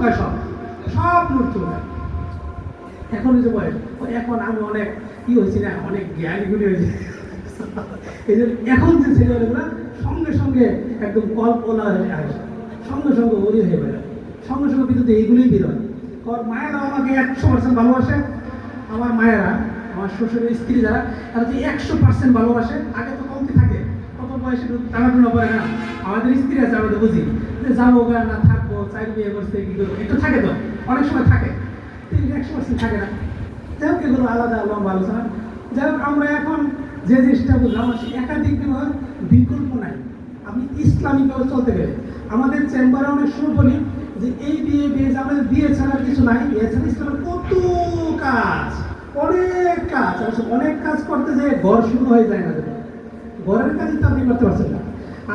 চুলকায়, সব সব নূর চুলকায়। এখন যে বয়স, এখন আমি অনেক কি হয়েছি না, অনেক জ্ঞানীগুলি হয়েছে। এই জন্য এখন যে ছেলেগুলো সঙ্গে সঙ্গে একদম কল্পনা হয়ে আসে, সঙ্গে সঙ্গে ওরি হয়ে বেড়ায়, সঙ্গে সঙ্গে কিন্তু এইগুলোই বেরোয়। কারণ মায়েরা আমাকে 100% ভালোবাসে। আমার মায়েরা, আমার শ্বশুরের স্ত্রী যারা, তারা যে 100% ভালোবাসে। আগে তো কমতি থাকে, কত বয়সে টানাটুনা করে না। আমাদের স্ত্রী আছে, আমরা তো বুঝি যে যাবো না থাকবো, চাই বিয়ে করতে কি করবো, একটু থাকে তো, অনেক সময় থাকে, 100% থাকে না। যাই হোক, এগুলো আলাদা লম্বা আলোচনা। যাই হোক, আমরা এখন যে জিনিসটা বুঝলাম, একাধিক বিবাহ বিকল্প নাই। আপনি ইসলামিকভাবে চলতে গেলে আমাদের চেম্বারে অনেক সময় বলি যে এই বিয়ে বিয়ে যে আমাদের বিয়ে ছাড়ার কিছু নাই, এছাড়া ইসলামের কত কাজ, অনেক কাজ। অনেক কাজ করতে যে ঘর শুরু হয়ে যায় না, ঘরের কাজই তো আপনি করতে পারছেন না,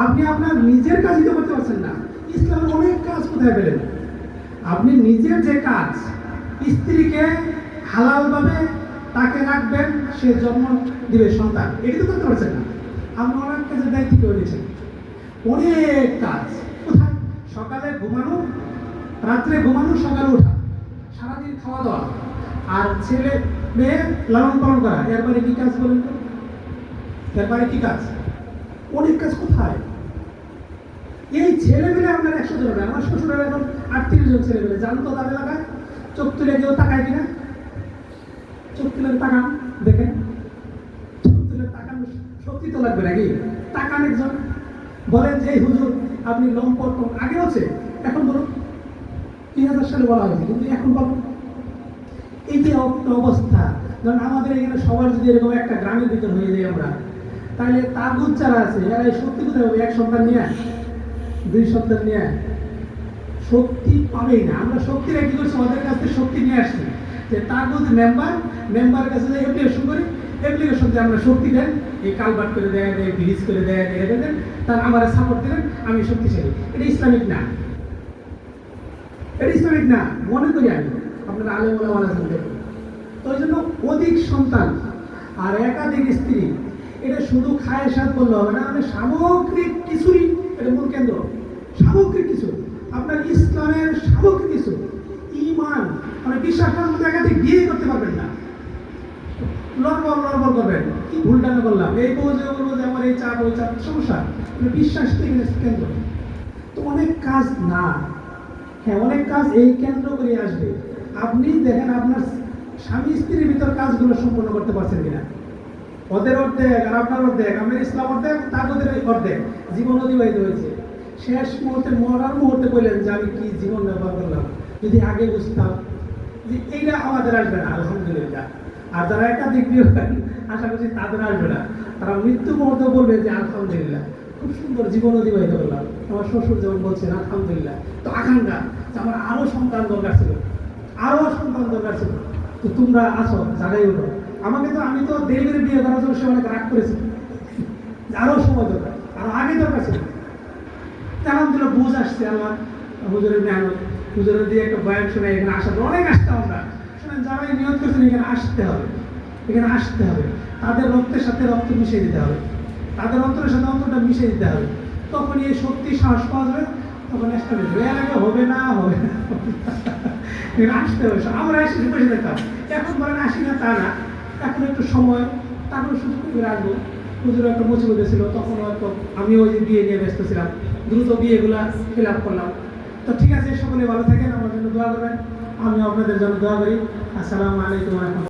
আপনি আপনার নিজের কাজই তো করতে পারছেন না। ইসলামের অনেক কাজ কোথায় পেলেন? আপনি নিজের যে কাজ, স্ত্রীকে হালালভাবে তাকে রাখবেন, সে জন্ম দিবে সন্তান, এটি তো করতে পারছেন না। আপনি অনেক কাজের দায়িত্ব করে নিয়েছেন, অনেক কাজ। কোথায়? সকালে ঘুমানো, রাত্রে ঘুমানো, সকালে ওঠা, সারাদিন খাওয়া দাওয়া, আর ছেলে মেয়ে লালন পালন করা, এর বাইরে কি কাজ বলেন তো? এর বাইরে কি কাজ? অনেক কাজ। কোথায়? এই ছেলে মেয়ে আপনার 100 জন হবে। আমার শ্বশুরের এখন 38 জন ছেলে মেয়ে, জানতো তাদের এলাকায় চোখ তুলে কেউ তাকায় কিনা? চোখ তুলে তাকান, দেখেন, চোখ তুলে তাকান, সত্যি তো লাগবে নাকি? তাকান একজন, বলেন যে হুজুর আপনি লম্পট আগে আছে, এখন বলুন। 2000 সালে বলা হয়েছে, কিন্তু এখন বলুন। এই যে অবস্থা, কারণ আমাদের এখানে সবার যদি এরকম একটা গ্রামের ভিতর হয়ে যায় আমরা, তাহলে তাগুত যারা আছে এরা এই শক্তি কোথায় হবে? 1 সন্তান নিয়ে, 2 সন্তান নিয়ে শক্তি পাবেই না। আমরা শক্তিরা কি করছি? ওদের কাছ থেকে শক্তি নিয়ে আসছি, যে তাগুত মেম্বার কাছে যে অ্যাপ্লিকেশন করি, অ্যাপ্লিকেশন যে আমরা শক্তি দেন, এই কালবাট করে দেয়, ব্রিজ করে দেয়, এটা দেন, তার আমার সাপোর্ট দিলেন, আমি শক্তিশালী। এটা ইসলামিক না, এটা ইসলামিক না মনে করি আমি। আপনারা আলেম ওলামা আছেন দেখুন। তো ওই জন্য অধিক সন্তান আর একাধিক স্ত্রী, এটা শুধু খায় সাথ বললে হবে না, মানে সামগ্রিক কিছুরই এটা মূল কেন্দ্র। সামগ্রিক কিছু, আপনার ইসলামের সামগ্রিক কিছু, ঈমান মানে বিশ্বাসের মধ্যে একাধিক বিয়ে করতে পারবেন না। লড়বড় করবেন, কি ভুলটানা করলাম, এই বলবো যে আমার এই চাপ ওই চাপ, সমস্যা। বিশ্বাস থেকে কেন্দ্র তো অনেক কাজ না। হ্যাঁ, অনেক কাজ এই কেন্দ্র করে আসবে। আপনি দেখেন আপনার স্বামী স্ত্রীর ভিতর কাজগুলো সম্পন্ন করতে পারছেন কিনা? ওদের অর্ধেক আর আপনার অর্ধেক, আমরা ইসলাম অর্ধেক, তাদের অর্ধেক জীবন অতিবাহিত হয়েছে। শেষ মুহূর্তে, মরার মুহূর্তে বললেন যে আমি কি জীবন ব্যবহার করলাম, যদি আগে বুঝতাম যে এইটা আমাদের আসবে না, আলহামদুলিল্লাহ। আর যারা একাধিক বিয়ে করেন, আশা করছি তাদের আসবে না, তারা মৃত্যু মুহূর্তে বলবে যে আলহামদুলিল্লাহ, খুব সুন্দর জীবন অতিবাহিত করলাম। আমার শ্বশুর যেমন বলছেন আলহামদুলিল্লাহ, তো আকাঙ্ক্ষা যে আমার আরো সন্তান দরকার ছিল, আরো সন্তান দরকার ছিল। তো তোমরা আসো, জায়গায় উঠো। আমাকে তো, আমি তো দেরি করে বিয়ে করার জন্য সে অনেক রাগ করেছি, আরো সময় দরকার, আরো আগে দরকার ছিল। আলহামদুলিল্লাহ বুঝ আসছে, আল্লাহ হুজুরের মেহনত, হুজুরের দিয়ে একটা বয়ান শুনে এখানে আসার অনেক আসতাম আমরা। শুনেন, যারা নিয়ত করছেন এখানে আসতে হবে, এখানে আসতে হবে, তাদের রক্তের সাথে রক্ত মিশিয়ে দিতে হবে, তাদের অন্তরের সাথে অন্তরটা মিশিয়ে দিতে হবে। তখন এই শক্তি সাহস পাওয়া যাবে, তখন এস্টাবলিশ হবে না, হবে না, আসতে হবে। আমরা এসে বসে দেখতাম, এখন বলেন আসি না তা না, এখন একটু সময়, তারপরে সুযোগ করে আসবো। হুজুর একটা মুসিবত ছিল, তখন হয়তো আমি ওই যে বিয়ে নিয়ে ব্যস্ত ছিলাম, দ্রুত বিয়েগুলা ফিল আপ করলাম। তো ঠিক আছে, সকলে ভালো থাকেন, আমার জন্য দোয়া করবেন, আমি আপনাদের জন্য দোয়া করি। আসসালামু আলাইকুম।